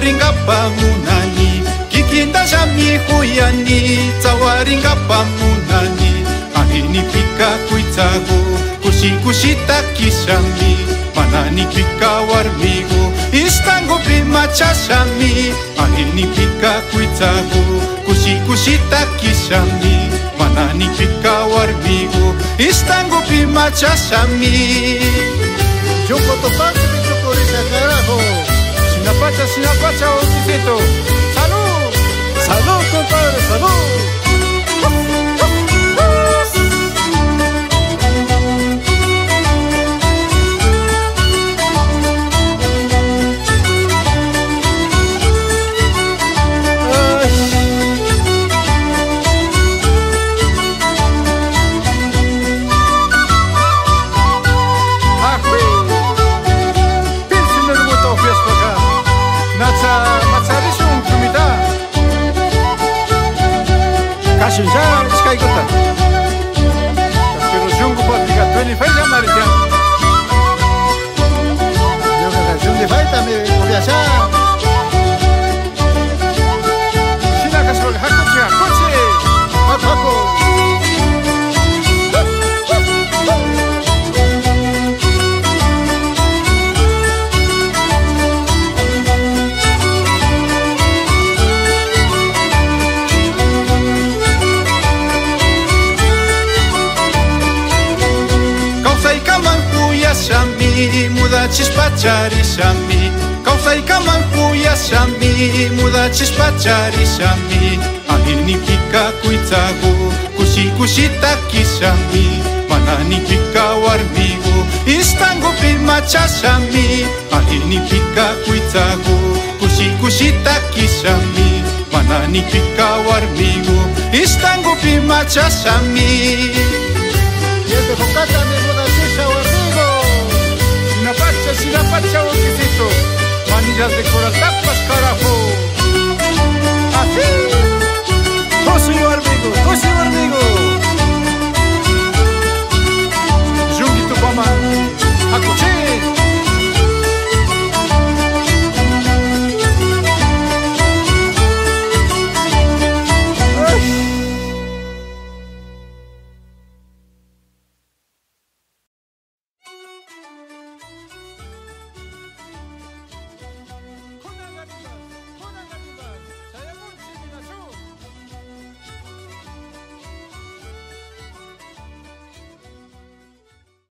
Tsawaringapamunani Kikindashami huyani Tsawaringapamunani Ahini pika kuitsago Kushi kushita kishami Manani pika warmigo Istango prima chashami Ahini pika kuitsago Kushi kushita kishami Manani pika warmigo Istango prima chashami Choco topante de chocorisa carajo. Sinapacha, Oquisito. ¡Salud! ¡Salud, compadre! ¡Salud! Ya, Skycota. Pero jungo patriga, 25 American. Yo que jungo de falta me voy a ya. Si la casa lo hago ya, coche. Paco. Mudachis pacharishami Kausai kamankuya shami Mudachis pacharishami Ahini pika kuitsago Kushi kushita kishami Manani pika warmigo Istango prima chashami Ahini pika kuitsago Kushi kushita kishami Manani pika warmigo Istango prima chashami Yete focata me mudachisha warmigo Sinapacha, Oquisito. Manillas de coral, tapas, carajo. Así. Tú soy amigo.